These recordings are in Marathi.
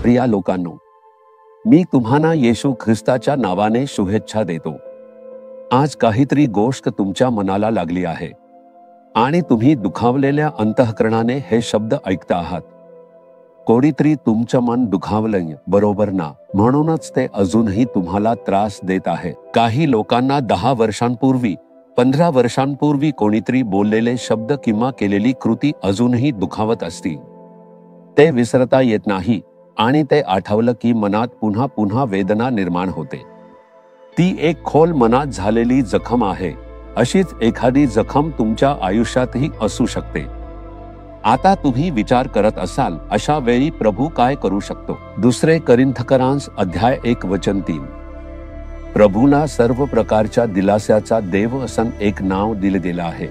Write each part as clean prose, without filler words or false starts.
प्रिया लोकांनो, मी तुम्हाला येशू ख्रिस्ताच्या नावाने शुभेच्छा देतो। आज काहीतरी गोष्ट तुमच्या मनाला लागली आहे आणि तुम्ही दुखावलेल्या अंतःकरणाने हे शब्द ऐकता आहात। कोणीतरी तुमचं मन दुखावलंय, बरोबर ना? म्हणूनच ते अजूनही तुम्हाला त्रास देत आहे। काही लोकांना 10 वर्षांपूर्वी 15 वर्षांपूर्वी कोणीतरी बोललेले शब्द किंवा केलेली कृती अजूनही दुखावत असतील। ते विसरता येत नाही आणि ते आठवलं की मनात पुन्हा पुन्हा वेदना निर्माण होते। ती एक खोल मनात झालेली जखम आहे। अशीच एखादी जखम तुमच्या आयुष्यातही असू शकते। आता तुम्ही विचार करत असाल, अशा वेळी प्रभू काय करू शकतो? 2 कोरिंथकरांस अध्याय 1 वचन 3। प्रभूला सर्व प्रकारच्या दिलास्याचा देव असं एक नाव दिले गेलं आहे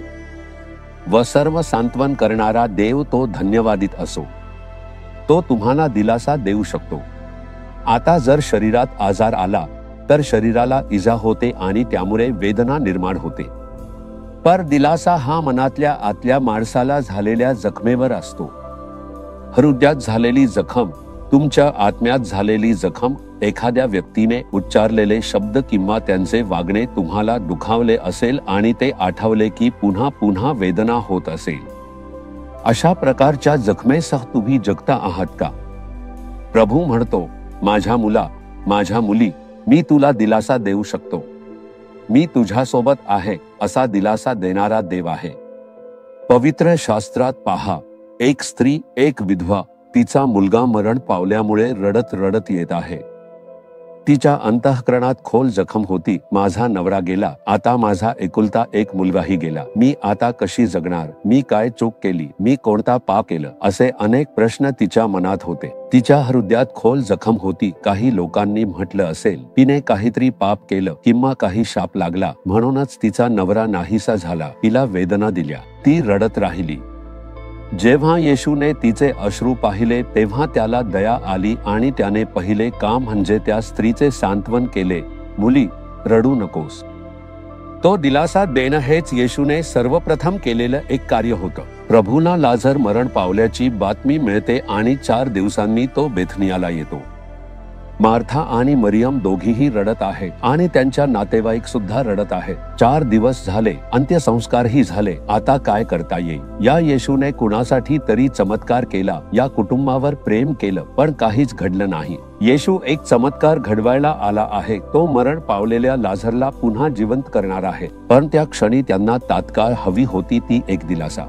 व सर्व सांत्वन करणारा देव तो धन्यवादित असो। तो तुम्हाला दिलासा देऊ शकतो। आता जर शरीरात आजार आला तर शरीराला इजा होते आणि त्यामुळे वेदना निर्माण होते। पर दिलासा हा मनातल्या आतल्या माणसाला झालेल्या जखमेवर असतो। हृदयात झालेली जखम, तुमच्या आत्म्यात झालेली जखम, एखाद्या व्यक्तीने उच्चारलेले शब्द किंवा त्यांचे वागणे तुम्हाला दुखावले असेल आणि ते आठवले की पुन्हा पुन्हा वेदना होत असेल। अशा प्रकारच्या जखमेसह तुम्ही जगता आहात का? प्रभू म्हणतो, माझ्या मुला, माझ्या मुली, मी तुला दिलासा देऊ शकतो। मी तुझ्यासोबत आहे असा दिलासा देणारा देव आहे। पवित्र शास्त्रात पहा, एक स्त्री, एक विधवा, तिचा मुलगा मरण पावल्यामुळे रडत रडत येत आहे। तिच्या अंतःकरणात खोल जखम होती। माझा नवरा गेला, आता माझा एकुलता एक मुलगाही गेला। मी आता कशी जगणार? मी काय चूक केली? मी कोणता पाप केलं? असे अनेक प्रश्न तिच्या मनात होते। तिच्या हृदयात खोल जखम होती। काही लोकांनी म्हटलं असेल, तिने काहीतरी पाप केलं किंवा काही शाप लागला म्हणूनच तिचा नवरा नाहीसा झाला, तिला वेदना दिल्या, ती रडत राहिली। जेव्हा येशूने तिचे अश्रू पाहिले तेव्हा त्याला दया आली आणि त्याने पहिले काम म्हणजे त्या स्त्रीचे सांत्वन केले, मुली, रडू नकोस। तो दिलासा देणं हेच येशूने सर्वप्रथम केलेलं एक कार्य होतं। प्रभूला लाजर मरण पावल्याची बातमी मिळते आणि 4 दिवसांनी तो बेथनियाला येतो। मार्था आणि मरियम दोघीही रडत आहेत आणि त्यांच्या नातेवाईक सुद्धा रडत आहेत। 4 दिवस झाले, अंत्यसंस्कारही झाले, आता काय करता येईल? या येशूने कुणासाठी तरी चमत्कार केला, या कुटुंबावर प्रेम केलं, पण काहीच घडलं नाही। येशू एक चमत्कार घडवायला आला आहे। तो मरण पावलेल्या लाजरला पुन्हा जिवंत करणार आहे, पण त्या क्षणी त्यांना तात्काळ हवी होती ती एक दिलासा।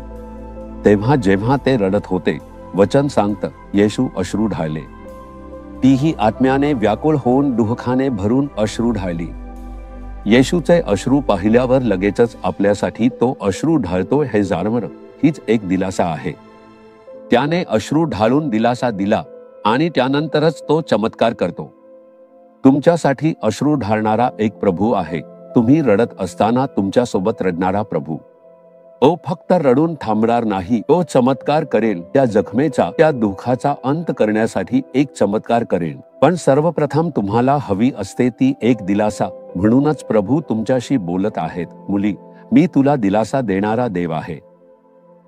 तेव्हा जेव्हा ते रडत होते, वचन सांगतं, येशू अश्रू ढाळले। तीही आत्म्याने व्याकुळ होऊन दुःखाने भरून अश्रू ढाळली। येशूचे अश्रू पाहिल्यावर लगेचच आपल्यासाठी तो अश्रू ढाळतो हे जाणवणं हीच एक दिलासा आहे। त्याने अश्रू ढाळून दिलासा दिला आणि त्यानंतरच तो चमत्कार करतो। तुमच्यासाठी अश्रू ढाळणारा एक प्रभू आहे। तुम्ही रडत असताना तुमच्यासोबत रडणारा प्रभू। तो फक्त रडून थांबणार नाही, तो चमत्कार करेल। त्या जखमेचा, त्या दुःखाचा अंत करण्यासाठी एक चमत्कार करेल। पण सर्वप्रथम तुम्हाला हवी असते ती एक दिलासा। म्हणूनच प्रभू तुमच्याशी बोलत आहेत, मुली, मी तुला दिलासा देणारा देव आहे।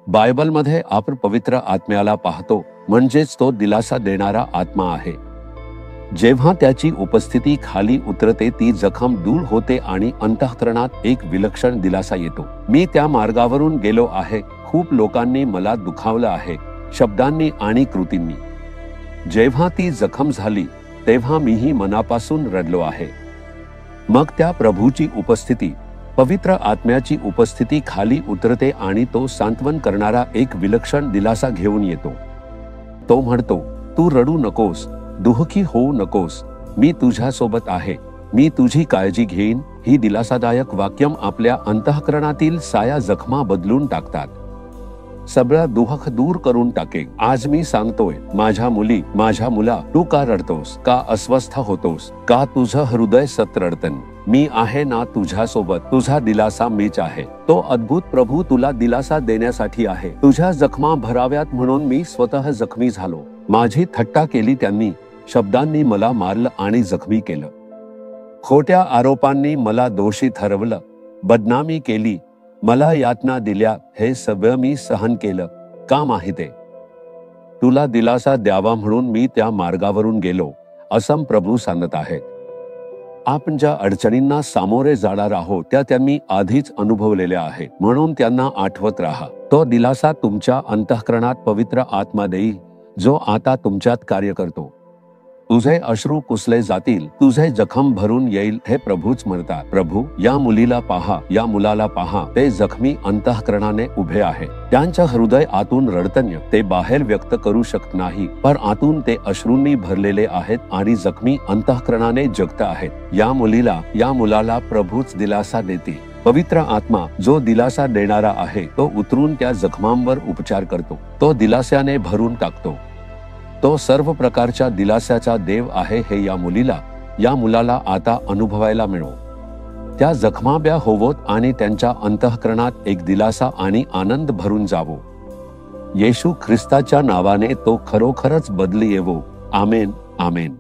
बायबलमध्ये आपण पवित्र आत्म्याला पाहतो, म्हणजेच तो दिलासा देणारा आत्मा आहे। जेव्हा त्याची उपस्थिती खाली उतरते ती जखम दूर होते आणि अंतःकरणात एक विलक्षण दिलासा येतो। मी त्या मार्गावरून गेलो आहे। खूप लोकांनी मला दुखावलं आहे, शब्दांनी आणि कृतींनी। जेव्हा ती जखम झाली तेव्हा मीही मनापासून रडलो आहे। मग त्या प्रभूची उपस्थिती, पवित्र आत्म्याची उपस्थिती खाली उतरते आणि तो सांत्वन करणारा एक विलक्षण दिलासा घेऊन येतो। तो म्हणतो, तू रडू नकोस, दुःखी होऊ नकोस, मी तुझ्यासोबत आहे, मी तुझी काळजी घेईन। ही दिलासादायक वाक्यम आपल्या अंतःकरणातील साया जखमा बदलून टाकतात, सगळा दुःख दूर करून टाकेल। आज मी सांगतोय, माझ्या मुली, माझ्या मुला, तू का रडतोस? का अस्वस्थ होतोस? का तुझं हृदय सतत रडतं? मी आहे ना तुझ्यासोबत, तुझा दिलासा मीच आहे। तो अद्भुत प्रभू तुला दिलासा देण्यासाठी आहे। तुझ्या जखमा भराव्यात म्हणून मी स्वतः जखमी झालो। माझी थट्टा केली त्यांनी, शब्दांनी मला मारलं आणि जखमी केलं। खोट्या आरोपांनी मला दोषी ठरवलं, बदनामी केली, मला यातना दिल्या, हे सगळं मी सहन केलं. का माहिते? तुला दिलासा द्यावा म्हणून मी त्या मार्गावरून गेलो, असं प्रभू सांगत आहेत. आपण ज्या अडचणींना सामोरे जाणार आहोत त्या त्यांनी आधीच अनुभवलेल्या आहेत, म्हणून त्यांना आठवत राहा. तो दिलासा तुमच्या अंतःकरणात पवित्र आत्मा देईल, जो आता तुमच्यात कार्य करतो. तुझे अश्रू पुसले जातील, तुझे जखम भरून येईल, हे प्रभूच म्हणतात. प्रभू, या मुलीला पहा, या मुलाला पहा, ते जखमी अंतःकरणाने उभे आहेत. त्यांचं हृदय आतून रडतन्य, ते बाहेर व्यक्त करू शकत नाही, पण आतून ते अश्रूंनी भरलेले आहेत आणि जखमी अंतःकरणाने जगत आहेत. या मुलीला, या मुलाला प्रभूच दिलासा देतील. पवित्र आत्मा जो दिलासा देणारा आहे, तो उतरून त्या जखमांवर उपचार करतो. तो दिलासाने भरून टाकतो. तो सर्व प्रकारच्या दिलासाचा देव आहे, हे या मुलीला, या मुलाला आता अनुभवायला मिळो. त्या जखमाब्या होवोत आणि त्यांच्या अंतःकरणात एक दिलासा आणि आनंद भरून जावो. येशू ख्रिस्ताच्या नावाने तो खरोखरच बदली येवो. आमेन, आमेन.